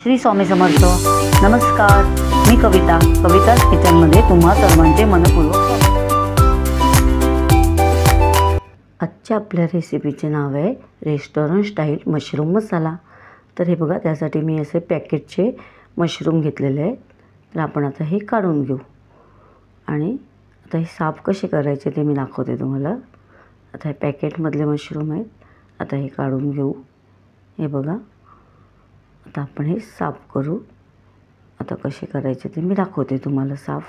श्री स्वामी समर्थ. नमस्कार, मी कविता किचनमध्ये तुम्हा सर्वांचे मनपूर्वक स्वागत. आजच्या आपल्या रेसिपीचे नाव आहे रेस्टॉरंट स्टाईल मशरूम मसाला. तर हे बघा, त्यासाठी मी असे पॅकेटचे मशरूम घेतलेले आहेत. तर आपण आता हे काढून घेऊ आणि आता हे साफ कसे करायचे ते मी दाखवते तुम्हाला. आता हे पॅकेटमधले मशरूम आहेत. आता हे काढून घेऊ. हे बघा, आता आपण हे साफ करू. आता कसे करायचे ते मी दाखवते तुम्हाला साफ.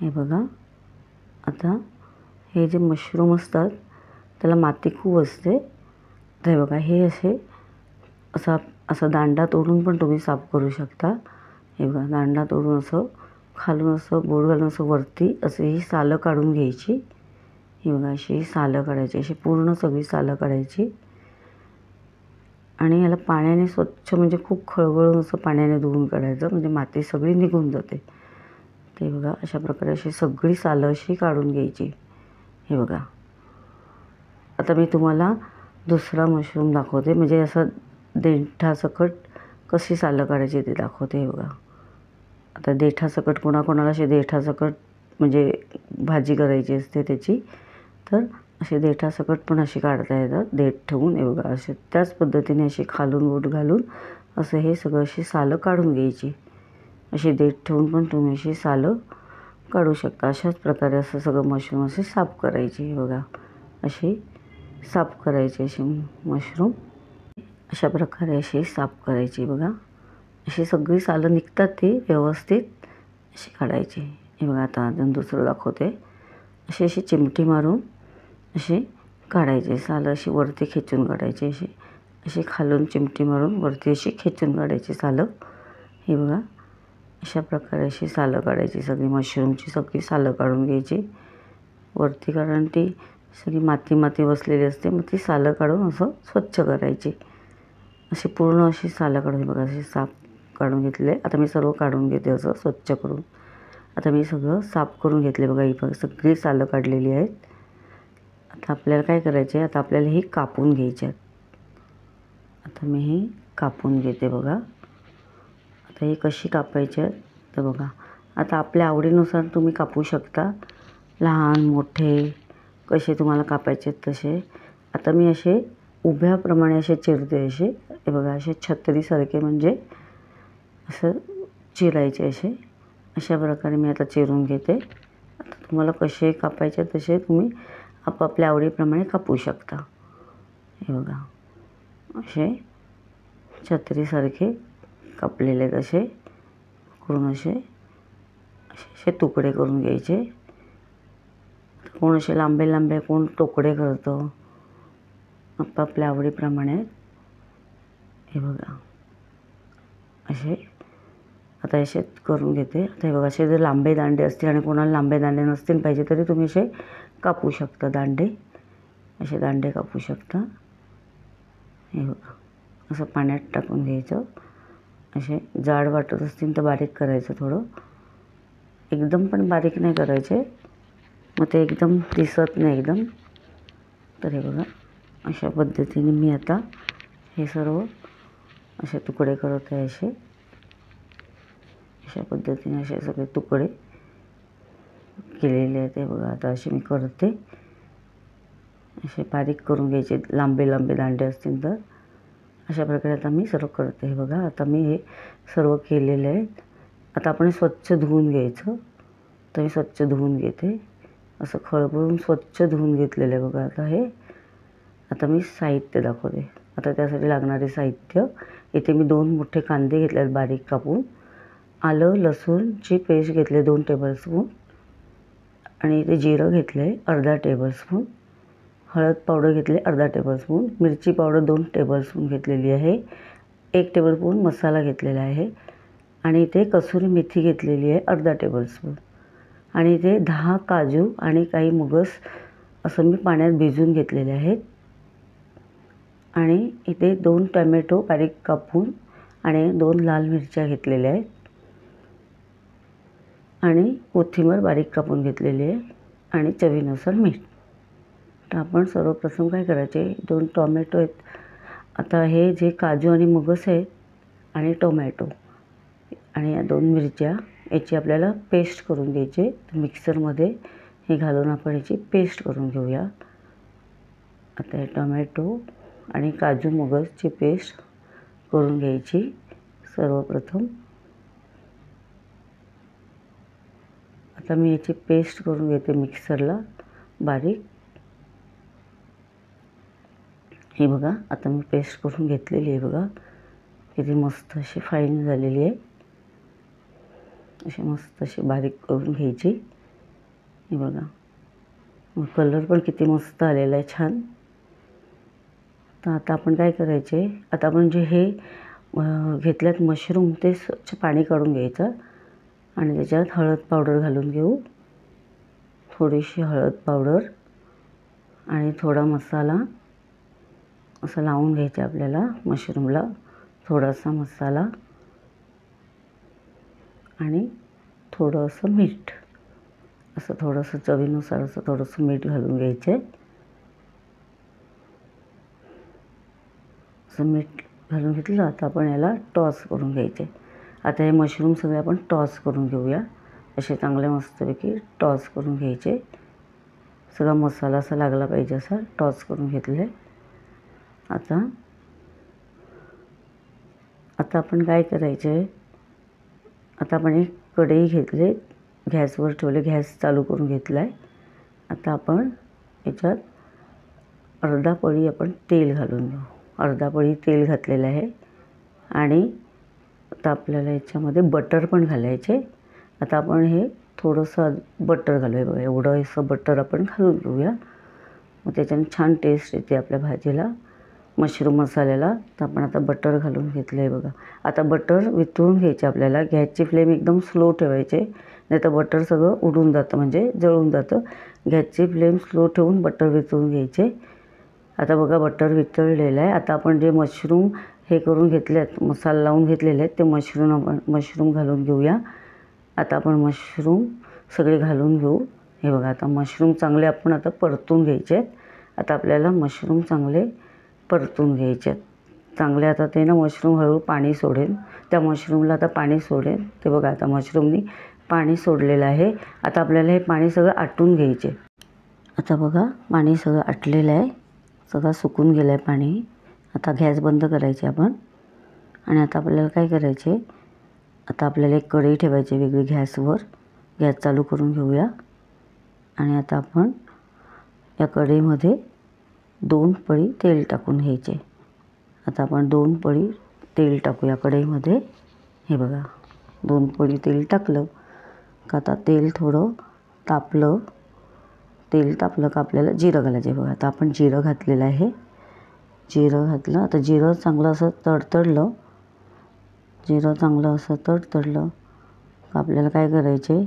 हे बघा, आता हे जे मशरूम असतात त्याला माती खूप असते. तर हे बघा, हे असे असा दांडा तोडून पण तुम्ही साफ करू शकता. हे बघा, दांडा तोडून असं खालून असं बोट घालून असं वरती असे ही सालं काढून घ्यायची. ही बघा, अशी सालं काढायची, अशी पूर्ण सगळी सालं काढायची आणि याला पाण्याने स्वच्छ म्हणजे खूप खळबळून असं पाण्याने धुवून काढायचं, म्हणजे माती सगळी निघून जाते. ते बघा, अशा प्रकारे अशी सगळी सालं अशी काढून घ्यायची. हे बघा, आता मी तुम्हाला दुसरा मशरूम दाखवते, म्हणजे असं देठासकट कशी सालं काढायची ते दाखवते. हे बघा, आता देठासकट कोणाकोणाला अशी देठासकट म्हणजे भाजी करायची असते त्याची, तर असे देठासकट पण अशी काढता येतात देठ ठेवून. हे बघा, असे त्याच पद्धतीने अशी खालून बोट घालून असं हे सगळं अशी सालं काढून घ्यायची. अशी देठ ठेवून पण तुम्ही अशी सालं काढू शकता. अशाच प्रकारे असं सगळं मशरूम असे साफ करायचे. हे बघा, अशी साफ करायची अशी मशरूम अशा प्रकारे अशी साफ करायची. बघा, अशी सगळी सालं निघतात ती व्यवस्थित अशी काढायची. हे बघा, आता अजून दुसरं दाखवते. अशी चिमटी मारून अशी काढायची सालं, अशी वरती खेचून काढायची. अशी खालून चिमटी मारून वरती अशी खेचून काढायची सालं. हे बघा, अशा प्रकारे अशी सालं काढायची. सगळी मशरूमची सगळी सालं काढून घ्यायची वरती, कारण ती सगळी माती बसलेली असते. मग ती सालं काढून असं स्वच्छ करायची. अशी पूर्ण अशी सालं काढून बघा, अशी साफ काढून घेतले. आता मी सर्व काढून घेते असं स्वच्छ करून. आता मी सगळं साफ करून घेतले. बघा, ही बघा सगळी सालं काढलेली आहेत. आता आपल्याला काय करायचे आहे, आता आपल्याला ही कापून घ्यायची आहेत. आता मी ही कापून घेते. बघा, आता ही कशी कापायची आहेत तर बघा, आता आपल्या आवडीनुसार तुम्ही कापू शकता, लहान मोठे कसे तुम्हाला कापायचे आहेत तसे. आता मी असे उभ्याप्रमाणे असे चिरते असे. हे बघा, असे छत्रीसारखे म्हणजे असं चिरायचे असे. अशा प्रकारे मी आता चिरून घेते. आता तुम्हाला कसे कापायचे तसे तुम्ही आपापल्या आवडीप्रमाणे कापू शकता. हे बघा, असे छत्रीसारखे कापलेले असे करून असे तुकडे करून घ्यायचे. कोण असे लांबे कोण तुकडे करतं, आपापल्या आवडीप्रमाणे. हे बघा, आता असे करून घेते. आता हे बघा, असे जर लांबे दांडे असतील आणि कोणाला लांबे दांडे नसतील पाहिजे तरी तुम्ही असे कापू शकता दांडे. असे दांडे कापू शकता. हे बघा, असं पाण्यात टाकून घ्यायचं. असे जाड वाटत असतील तर बारीक करायचं थोडं, एकदम पण बारीक नाही करायचे, मग ते एकदम दिसत नाही एकदम. तर हे बघा, अशा पद्धतीने मी आता हे सर्व असे तुकडे करत आहे. अशा पद्धतीने असे सगळे तुकडे केलेले आहेत. हे बघा, आता असे मी करते. असे बारीक करून घ्यायचे, लांबे दांडे असतील तर. अशा प्रकारे आता मी सर्व करते. हे बघा, आता मी हे सर्व केलेले आहेत. आता आपण स्वच्छ धुवून घ्यायचं. तर मी स्वच्छ धुवून घेते, असं खळबळून स्वच्छ धुवून घेतलेलं आहे. बघा, आता मी साहित्य दाखवते. आता त्यासाठी लागणारे साहित्य, इथे मी 2 मोठे कांदे घेतले आहेत बारीक कापून, आलं लसूणची पेस्ट घेतले 2 टेबलस्पून, आणि इथे जिरं घेतले अर्धा टेबलस्पून, हळद पावडर घेतले अर्धा टेबलस्पून, मिरची पावडर 2 टेबलस्पून घेतलेली आहे, 1 टेबलस्पून मसाला घेतलेला आहे, आणि इथे कसुरी मेथी घेतलेली आहे अर्धा टेबलस्पून, आणि इथे 10 काजू आणि काही मगज असं मी पाण्यात भिजवून घेतलेले आहेत, आणि इथे 2 टोमॅटो बारीक कापून आणि 2 लाल मिरच्या घेतलेल्या आहेत, आणि कोथिंबीर बारीक कापून घेतलेली आहे, आणि चवीनुसार मीठ. तर आपण सर्वप्रथम काय करायचे, 2 टोमॅटो आहेत. आता हे जे काजू आणि मगज आहेत आणि टोमॅटो आणि या 2 मिरच्या याची आपल्याला पेस्ट करून घ्यायची. तर मिक्सरमध्ये हे घालून आपण याची पेस्ट करून घेऊया. आता हे टोमॅटो आणि काजू मगजची पेस्ट करून घ्यायची. सर्वप्रथम आता मी याची पेस्ट करून घेते मिक्सरला बारीक. हे बघा आता मी पेस्ट करून घेतलेली आहे. बघा किती मस्त अशी फाईन झालेली आहे. अशी मस्त अशी बारीक करून घ्यायची. हे बघा मग कलर पण किती मस्त आलेला आहे, छान. तर आता आपण काय करायचे, आता आपण जे हे घेतल्यात मशरूम ते स्वच्छ पाणी काढून घ्यायचं आणि त्याच्यात हळद पावडर घालून घेऊ. थोडीशी हळद पावडर आणि थोडा मसाला असं लावून घ्यायचं आपल्याला मशरूमला. थोडासा मसाला आणि थोडंसं मीठ, असं थोडंसं चवीनुसार असं थोडंसं मीठ घालून घ्यायचं. असं मीठ घालून घेतलं. आता आपण याला टॉस करून घ्यायचे. आता हे मशरूम सगळे आपण टॉस करून घेऊया. असे चांगले मस्तपैकी टॉस करून घ्यायचे. सगळा मसाला असा लागला पाहिजे असा टॉस करून घेतले. आता आपण काय करायचे, आता आपण एक कढई घेतली, गॅसवर ठेवले, गॅस चालू करून घेतला आहे. आता आपण याच्यात अर्धा पळी आपण तेल घालून घेऊ. अर्धा पळी तेल घातलेलं आहे आणि आता आपल्याला याच्यामध्ये बटर पण घालायचे. आता आपण हे थोडंसं बटर घालूया. बघा एवढं असं बटर आपण घालून घेऊया. मग त्याच्याने छान टेस्ट येते आपल्या भाजीला, मशरूम मसाल्याला. तर आपण आता बटर घालून घेतलं आहे. बघा आता बटर वितळून घ्यायचे आपल्याला. गॅसची फ्लेम एकदम स्लो ठेवायचे, नाही तर बटर सगळं उडून जातं, म्हणजे जळून जातं. गॅसची फ्लेम स्लो ठेवून बटर वितळून घ्यायचे. आता बघा बटर वितळलेलं आहे. आता आपण जे मशरूम हे करून घेतले आहेत, मसाला लावून घेतलेले आहेत, ते मशरूम घालून घेऊया. आता आपण मशरूम सगळे घालून घेऊ. हे बघा आता मशरूम चांगले आपण आता परतून घ्यायचे आहेत. आता आपल्याला मशरूम चांगले परतून घ्यायचे आहेत. चांगले आता ते ना मशरूम हळूहळू पाणी सोडेल, त्या मशरूमला आता पाणी सोडेल. ते बघा आता मशरूमनी पाणी सोडलेलं आहे. आता आपल्याला हे पाणी सगळं आटून घ्यायचे. आता बघा पाणी सगळं आटलेलं आहे, सगळं सुकून गेलं आहे पाणी. आता गॅस बंद करायचे आपण. आणि आता आपल्याला काय करायचे, आता आपल्याला एक कढई ठेवायची वेगळी गॅसवर. गॅस चालू करून घेऊया. आणि आता आपण या कढईमध्ये 2 पळी तेल टाकून घ्यायचे. आता आपण 2 पळी तेल टाकूया कढईमध्ये. हे बघा 2 पळी तेल टाकलं का आता तेल थोडं तापलं. तेल तापलं का आपल्याला जिरं घालायचे. बघा आता आपण जिरं घातलेलं आहे. जिरं घातलं. आता जिरं चांगलं असं तडतडलं. जिरं चांगलं असं तडतडलं का आपल्याला काय करायचे,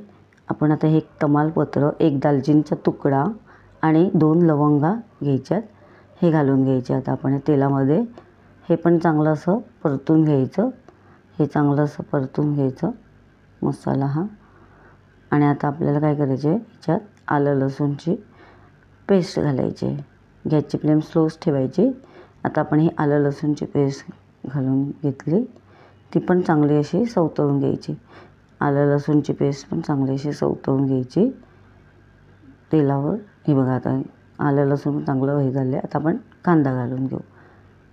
आपण आता हे 1 तमालपत्र, 1 दालचिनीचा तुकडा आणि 2 लवंगा घ्यायच्यात, हे घालून घ्यायचे. आता आपण तेलामध्ये हे पण चांगलं असं परतून घ्यायचं. हे चांगलं असं परतून घ्यायचं मसाला हा. आणि आता आपल्याला काय करायचे, ह्याच्यात आलं लसूणची पेस्ट घालायची. गॅसची फ्लेम स्लोच ठेवायची. आता आपण ही आलं लसूणची पेस्ट घालून घेतली. ती पण चांगली अशी सवतळून घ्यायची. आलं लसूणची पेस्ट पण चांगली अशी सवतळून घ्यायची तेलावर. हे बघा आता आलं लसूण चांगलं हे झालं आहे. आता आपण कांदा घालून घेऊ.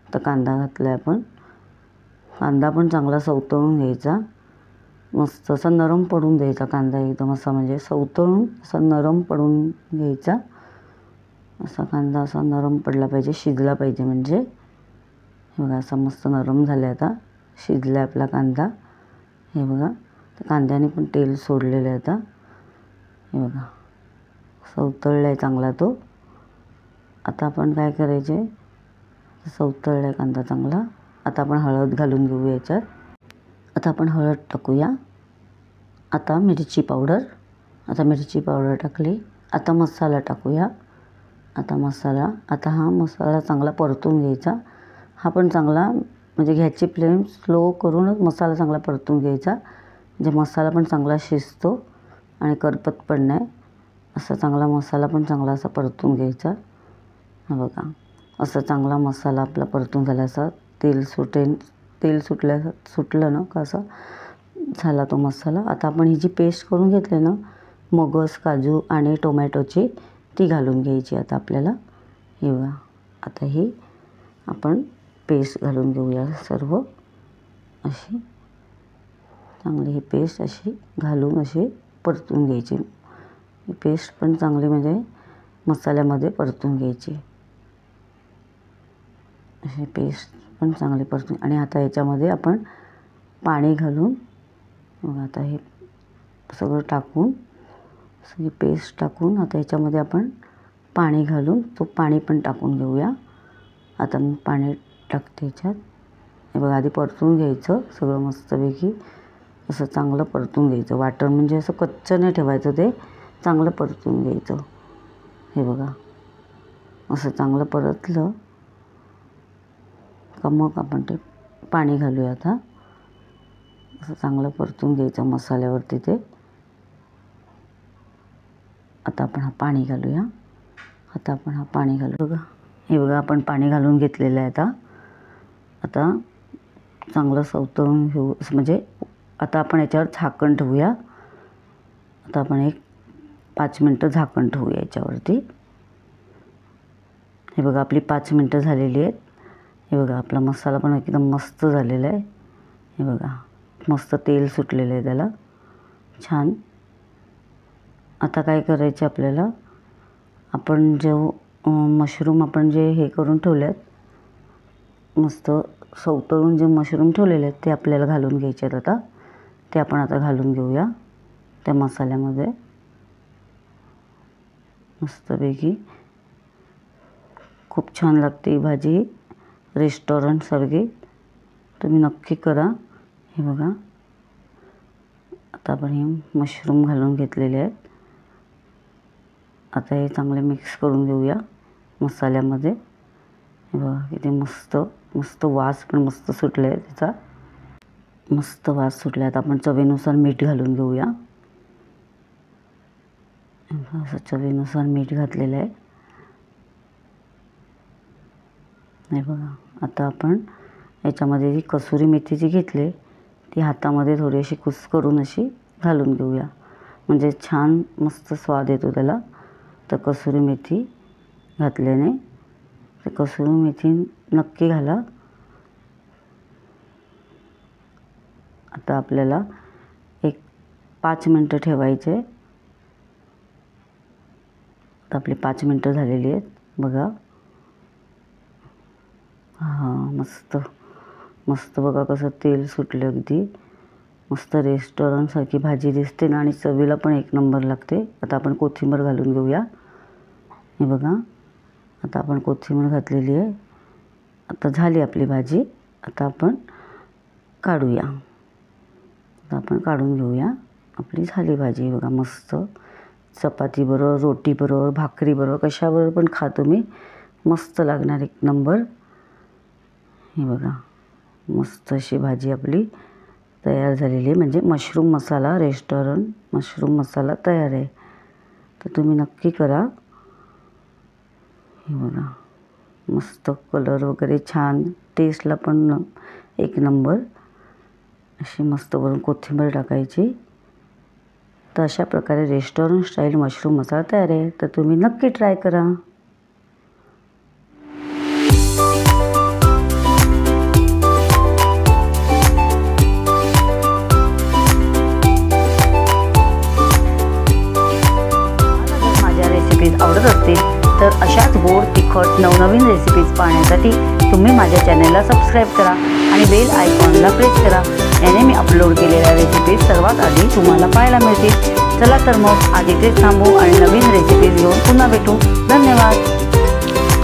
तर कांदा घातला आहे आपण. कांदा पण चांगला सवतळून घ्यायचा. मस्त असा नरम पडून द्यायचा कांदा, एकदम असा म्हणजे सवतळून असा नरम पडून घ्यायचा. असा कांदा असा नरम पडला पाहिजे, शिजला पाहिजे म्हणजे. हे बघा असा मस्त नरम झाला आहे. आता शिजला आहे आपला कांदा. हे बघा तर कांद्याने पण तेल सोडलेलं आहे आता. हे बघा सवतळला आहे चांगला तो. आता आपण काय करायचे, सवतळला आहे कांदा चांगला. आता आपण हळद घालून घेऊ याच्यात. आता आपण हळद टाकूया. आता मिरची पावडर. आता मिरची पावडर टाकली. आता मसाला टाकूया. आता हा मसाला चांगला परतून घ्यायचा. हा पण चांगला म्हणजे गॅसची फ्लेम स्लो करूनच मसाला चांगला परतून घ्यायचा, म्हणजे मसाला पण चांगला शिजतो आणि करपत पण नाही. असा चांगला मसाला पण चांगला असा परतून घ्यायचा. हा बघा असा चांगला मसाला आपला परतून झाला, असा तेल सुटेल तेल सुटलं ना का असा झाला तो मसाला. आता आपण ही जी पेस्ट करून घेतली ना मगज, काजू आणि टोमॅटोची, ती घालून घ्यायची आता आपल्याला. हे बघा, आता ही आपण पेस्ट घालून घेऊया सर्व. अशी चांगली ही पेस्ट अशी घालून अशी परतून घ्यायची. ही पेस्ट पण चांगली म्हणजे मसाल्यामध्ये परतून घ्यायची. अशी पेस्ट पण चांगली परतून. आणि आता याच्यामध्ये आपण पाणी घालून, आता हे सगळं टाकून, सगळी पेस्ट टाकून आता याच्यामध्ये आपण पाणी घालून तो पाणी पण टाकून घेऊया. आता मी पाणी टाकते याच्यात. हे बघा, आधी परतून घ्यायचं सगळं मस्तपैकी, असं चांगलं परतून घ्यायचं. वाटण म्हणजे असं कच्चं नाही ठेवायचं, ते चांगलं परतून घ्यायचं. हे बघा, असं चांगलं परतलं का मग आपण ते पाणी घालूया. आता असं चांगलं परतून घ्यायचं मसाल्यावरती ते. आता आपण हा पाणी घालूया. आता आपण हा पाणी घालू. बघा, हे बघा, आपण पाणी घालून घेतलेलं आहे. आता चांगलं सवतळून घेऊ, म्हणजे आता आपण याच्यावर झाकण ठेवूया. आता आपण एक 5 मिनटं झाकण ठेवूया याच्यावरती. हे बघा, आपली 5 मिनटं झालेली आहेत. हे बघा, आपला मसाला पण एकदम मस्त झालेला आहे. हे बघा, मस्त तेल सुटलेलं आहे त्याला छान. आता काय करायचे आपल्याला, आपण मशरूम आपण जे हे करून ठेवल्यात, मस्त सवतळून जे मशरूम ठेवलेले आहेत ते आपल्याला घालून घ्यायचे आहेत. आता ते आपण आता घालून घेऊया त्या मसाल्यामध्ये मस्तपैकी. खूप छान लागते ही भाजी, रेस्टॉरंटसारखी. तुम्ही नक्की करा. हे बघा, आता आपण हे मशरूम घालून घेतलेले आहेत. आता हे चांगले मिक्स करून घेऊया मसाल्यामध्ये. हे बघा, किती मस्त मस्त वास पण मस्त सुटला आहे त्याचा, मस्त वास सुटला आहे. आता आपण चवीनुसार मीठ घालून घेऊया. असं चवीनुसार मीठ घातलेलं आहे. हे बघा, आता आपण याच्यामध्ये जी कसुरी मेथी जी घेतली ती हातामध्ये थोडीशी कुस्करून अशी घालून घेऊया, म्हणजे छान मस्त स्वाद येतो त्याला. तर कसुरी मेथी घातल्याने, तर कसुरी मेथी नक्की घाला. आता आपल्याला एक 5 मिनटं ठेवायचे. आता आपली 5 मिनटं झालेली आहेत. बघा, हां, मस्त मस्त. बघा कसं तेल सुटलं, अगदी मस्त रेस्टॉरंटसारखी भाजी दिसते ना, आणि चवीला पण एक नंबर लागते. आता आपण कोथिंबीर घालून घेऊया. हे बघा, आता आपण कोथिंबीर घातलेली आहे. आता झाली आपली भाजी. आता आपण काढूया. आता आपण काढून घेऊया. आपली झाली भाजी. बघा, मस्त चपातीबरोबर, रोटीबरोबर, भाकरीबरोबर, कशाबरोबर पण खा तुम्ही, मस्त लागणार एक नंबर. हे बघा, मस्त अशी भाजी आपली तयार झालेली आहे. म्हणजे मशरूम मसाला, रेस्टॉरंट मशरूम मसाला तयार आहे. तर तुम्ही नक्की करा. हे बघा, मस्त कलर वगैरे छान, टेस्टला पण एक नंबर. अशी मस्त वरून कोथिंबीर टाकायची. तर अशा प्रकारे रेस्टॉरंट स्टाईल मशरूम मसाला तयार आहे. तर तुम्ही नक्की ट्राय करा. माझ्या रेसिपीज आवडत असतील तर अशाच गोड, तिखट, नवनवीन रेसिपीज पाहण्यासाठी तुम्ही माझ्या चॅनलला सबस्क्राईब करा आणि बेल आयकॉनला प्रेस करा. याने मी अपलोड केलेल्या रेसिपीज सर्वात आधी तुम्हाला पाहायला मिळतील. चला तर मग आज इथेच थांबू आणि नवीन रेसिपीज घेऊन पुन्हा भेटू. धन्यवाद.